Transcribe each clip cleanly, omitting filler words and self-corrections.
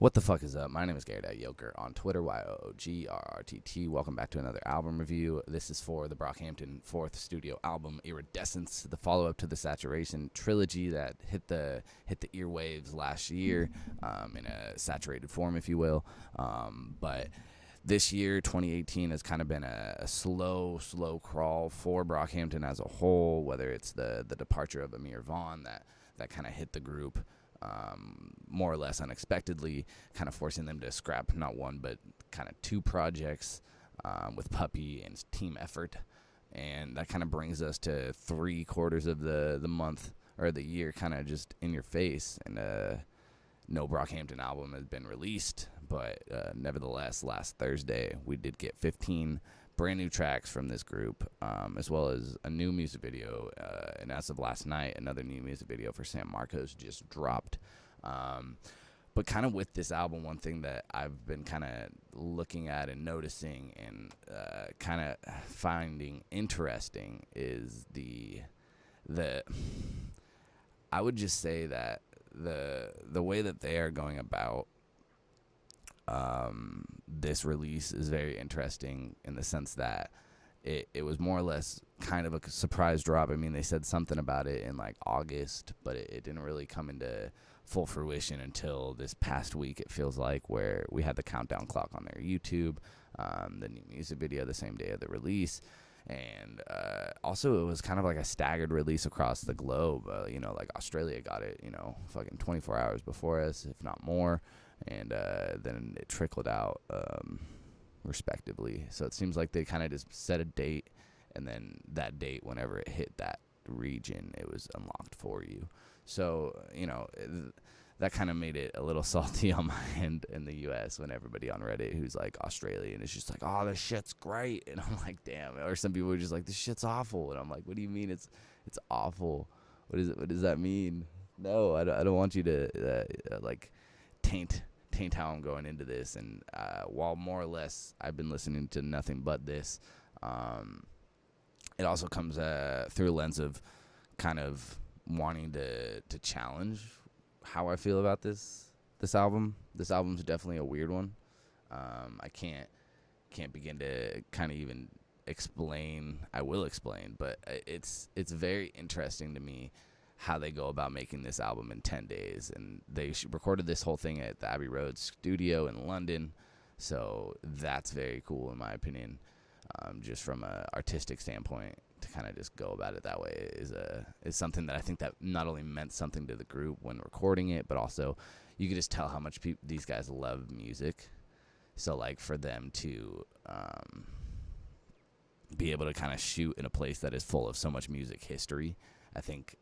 What the fuck is up? My name is Garrett Yoker on Twitter, YOOGRRTT. Welcome back to another album review. This is for the Brockhampton fourth studio album, Iridescence, the follow-up to the Saturation trilogy that hit the earwaves last year in a saturated form, if you will. But this year, 2018, has kind of been a slow crawl for Brockhampton as a whole, whether it's the departure of Amir Vaughn that kind of hit the group more or less unexpectedly, kind of forcing them to scrap not one but kind of two projects with Puppy and Team Effort. And that kind of brings us to 3/4 of the month or the year kind of just in your face. And no Brockhampton album has been released, but nevertheless, last Thursday we did get 15 brand new tracks from this group, as well as a new music video, and as of last night, another new music video for San Marcos just dropped. But kind of with this album, one thing that I've been kind of looking at and noticing and kind of finding interesting is the I would just say that the way that they are going about this release is very interesting in the sense that it was more or less kind of a surprise drop. I mean, they said something about it in like August, but it didn't really come into full fruition until this past week, it feels like, where we had the countdown clock on their YouTube, the new music video the same day of the release. And also it was kind of like a staggered release across the globe. Like Australia got it, fucking 24 hours before us, if not more. And then it trickled out respectively. So it seems like they kind of just set a date, and then that date, whenever it hit that region, it was unlocked for you. So, that kind of made it a little salty on my end in the U.S. when everybody on Reddit who's like Australian is just like, oh, this shit's great. And I'm like, damn. Or some people are just like, this shit's awful. And I'm like, what do you mean it's awful? What is it? What does that mean? No, I don't want you to taint how I'm going into this. And while more or less I've been listening to nothing but this, it also comes through a lens of kind of wanting to challenge how I feel about this album. This album's definitely a weird one. I can't begin to kind of even explain. I will explain, but it's very interesting to me how they go about making this album in 10 days. And they recorded this whole thing at the Abbey Road studio in London. So that's very cool in my opinion. Just from an artistic standpoint, to kind of just go about it that way is something that I think that not only meant something to the group when recording it, but also you could just tell how much these guys love music. So like for them to be able to kind of shoot in a place that is full of so much music history, I think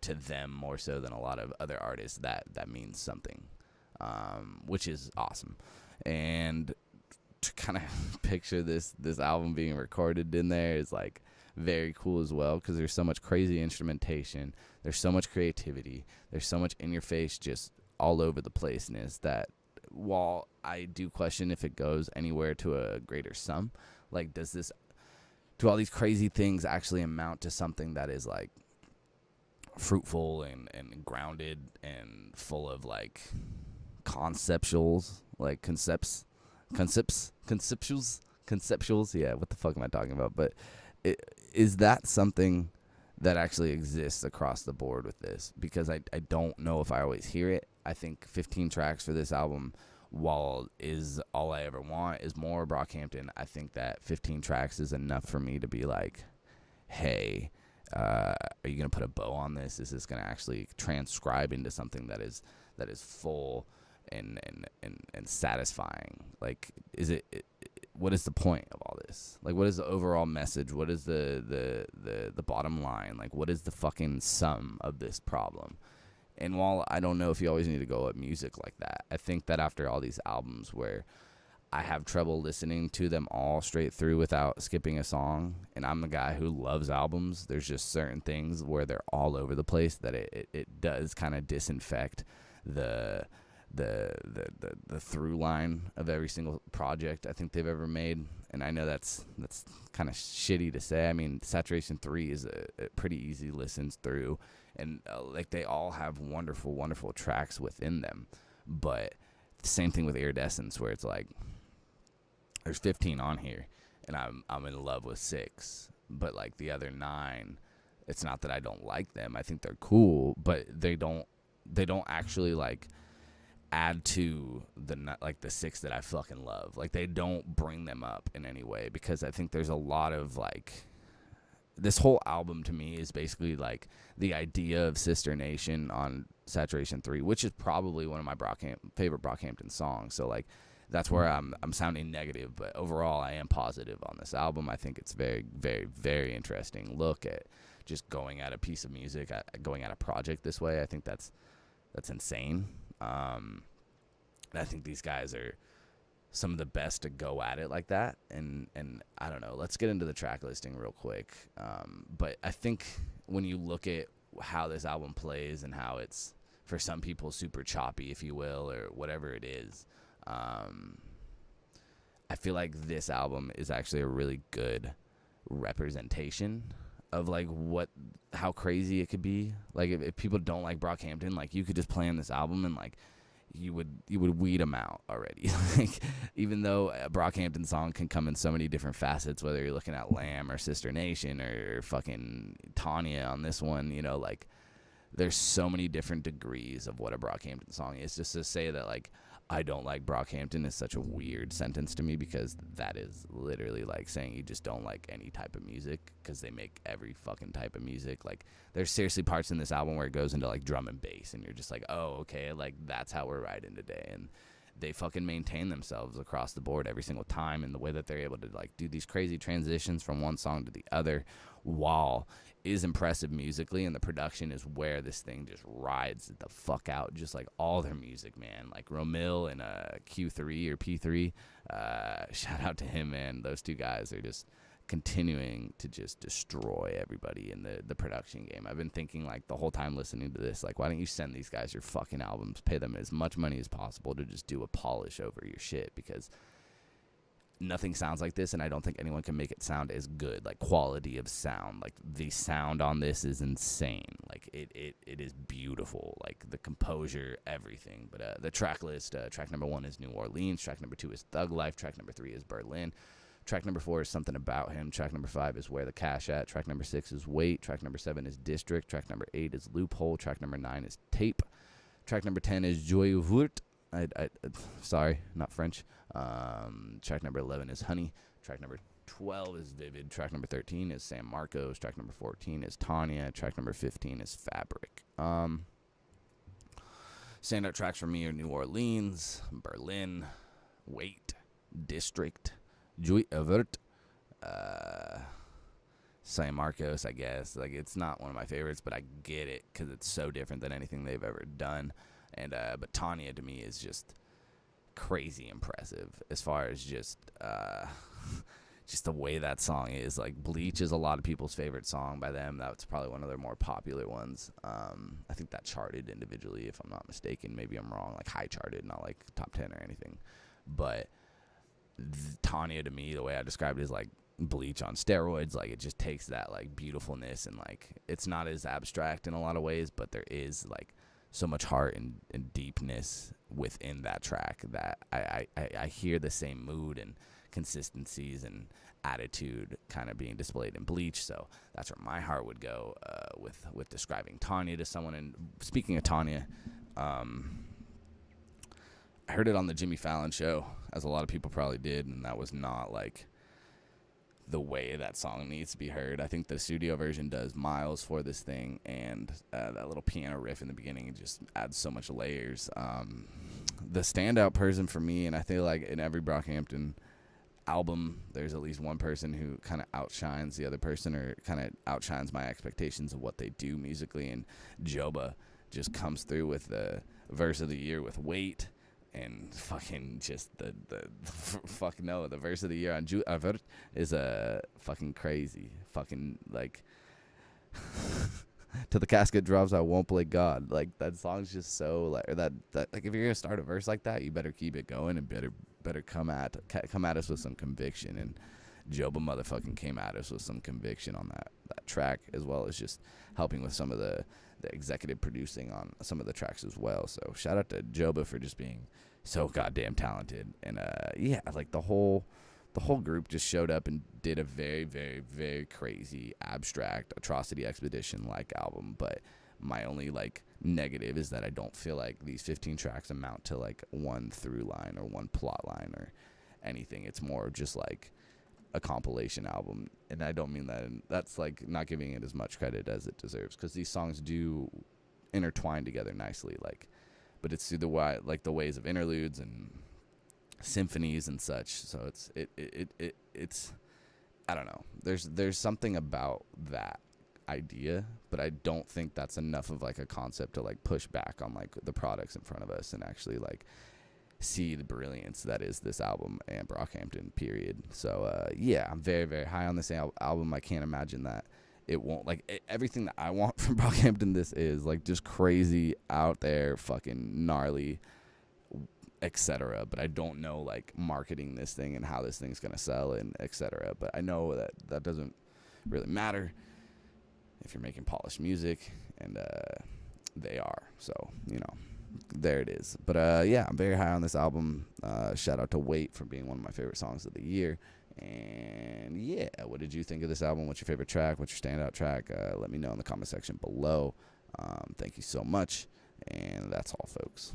to them more so than a lot of other artists that means something, which is awesome. And to kind of picture this album being recorded in there is like very cool as well, because there's so much crazy instrumentation, there's so much creativity, there's so much in your face, just all over the placeness, that while I do question if it goes anywhere to a greater sum, like do all these crazy things actually amount to something that is like fruitful and grounded and full of like conceptuals, yeah, what the fuck am I talking about? But is that something that actually exists across the board with this? Because I don't know if I always hear it. I think 15 tracks for this album, while is all I ever want is more Brockhampton, I think that 15 tracks is enough for me to be like, hey, are you going to put a bow on this? Is this going to actually transcribe into something that is full and satisfying? Like, is it what is the point of all this? Like, what is the overall message? What is the bottom line? Like, what is the fucking sum of this problem? And while I don't know if you always need to go at music like that, I think that after all these albums where I have trouble listening to them all straight through without skipping a song, and I'm the guy who loves albums, there's just certain things where they're all over the place that it does kind of disinfect the through line of every single project I think they've ever made. And I know that's kind of shitty to say. I mean, Saturation 3 is a pretty easy listens through, and like they all have wonderful tracks within them, but same thing with Iridescence, where it's like there's 15 on here, and I'm in love with 6, but like the other 9, it's not that I don't like them. I think they're cool, but they don't actually like add to the 6 that I fucking love. Like, they don't bring them up in any way, because I think there's a lot of like, this whole album to me is basically like the idea of Sister Nation on Saturation 3, which is probably one of my favorite Brockhampton songs. So like, that's where I'm sounding negative, but overall I am positive on this album. I think it's very, very, very interesting look at just going at a piece of music, going at a project this way. I think that's insane. I think these guys are some of the best to go at it like that. And I don't know, let's get into the track listing real quick. But I think when you look at how this album plays and how it's, for some people, super choppy, if you will, or whatever it is, I feel like this album is actually a really good representation of like how crazy it could be. Like, if people don't like Brockhampton, like, you could just play on this album and like you would weed them out already. Like, even though a Brockhampton song can come in so many different facets, whether you're looking at Lamb or Sister Nation or fucking Tanya on this one, you know, like, there's so many different degrees of what a Brockhampton song is. Just to say that like I don't like Brockhampton is such a weird sentence to me, because that is literally like saying you just don't like any type of music, because they make every fucking type of music. Like, there's seriously parts in this album where it goes into like drum and bass, and you're just like, oh, okay, like, that's how we're riding today. And they fucking maintain themselves across the board every single time, and the way that they're able to like do these crazy transitions from one song to the other while is impressive musically, and the production is where this thing just rides the fuck out, just like all their music, man. Like Romil and Q3 or P3, shout out to him, man. Those two guys are just continuing to just destroy everybody in the production game. I've been thinking like the whole time listening to this, like, why don't you send these guys your fucking albums, pay them as much money as possible to just do a polish over your shit, because nothing sounds like this, and I don't think anyone can make it sound as good. Like, quality of sound, like, the sound on this is insane. Like, it is beautiful. Like, the composure, everything. But the track list, track number 1 is New Orleans, track number 2 is Thug Life, track number 3 is Berlin, track number 4 is Something About Him, track number 5 is Where the Cash At, track number 6 is Wait, track number 7 is District, track number 8 is Loophole, track number 9 is Tape, track number 10 is Joyeux Vourt. Sorry, not French. Track number 11 is Honey. Track number 12 is Vivid. Track number 13 is San Marcos. Track number 14 is Tanya. Track number 15 is Fabric. Standout tracks for me are New Orleans, Berlin, Wait, District, Joyeux Vourt, San Marcos, I guess. Like, it's not one of my favorites, but I get it because it's so different than anything they've ever done. And but Tanya to me is just crazy impressive as far as just the way that song is. Like, Bleach is a lot of people's favorite song by them. That's probably one of their more popular ones. I think that charted individually, if I'm not mistaken. Maybe I'm wrong. Like, high charted, not like top 10 or anything. But Tanya to me, the way I described it, is like Bleach on steroids. Like, it just takes that like beautifulness, and like, it's not as abstract in a lot of ways, but there is like so much heart and deepness within that track that I hear the same mood and consistencies and attitude kind of being displayed in Bleach. So that's where my heart would go with describing Tanya to someone. And speaking of Tanya, I heard it on the Jimmy Fallon show, as a lot of people probably did, and that was not like the way that song needs to be heard. I think the studio version does miles for this thing, and that little piano riff in the beginning just adds so much layers. The standout person for me, and I feel like in every Brockhampton album, there's at least one person who kind of outshines the other person, or kind of outshines my expectations of what they do musically, and Joba just comes through with the verse of the year with Wait. And fucking just the verse of the year on Joyeux is fucking crazy. Fucking like till the casket drops, I won't play God. Like, that song's just so like, or that like, if you're gonna start a verse like that, you better keep it going, and better come at us with some conviction. And Joba motherfucking came at us with some conviction on that track, as well as just helping with some of the the executive producing on some of the tracks as well. So shout out to Joba for just being so goddamn talented. And yeah, like the whole group just showed up and did a very, very, very crazy, abstract, Atrocity Expedition like album. But my only like negative is that I don't feel like these 15 tracks amount to like one through line or one plot line or anything. It's more just like a compilation album, and I don't mean that, and that's like not giving it as much credit as it deserves, because these songs do intertwine together nicely, like, but it's through the ways of interludes and symphonies and such. So it's I don't know, there's something about that idea, but I don't think that's enough of like a concept to like push back on like the products in front of us and actually like see the brilliance that is this album and Brockhampton, period. So yeah, I'm very, very high on this album. I can't imagine that it won't, like, everything that I want from Brockhampton, this is like just crazy, out there, fucking gnarly, etc. But I don't know like marketing this thing and how this thing's gonna sell and etc. But I know that doesn't really matter if you're making polished music, and they are. So, you know, there it is. But yeah, I'm very high on this album. Shout out to Wait for being one of my favorite songs of the year. And yeah, what did you think of this album? What's your favorite track? What's your standout track? Let me know in the comment section below. Thank you so much. And that's all, folks.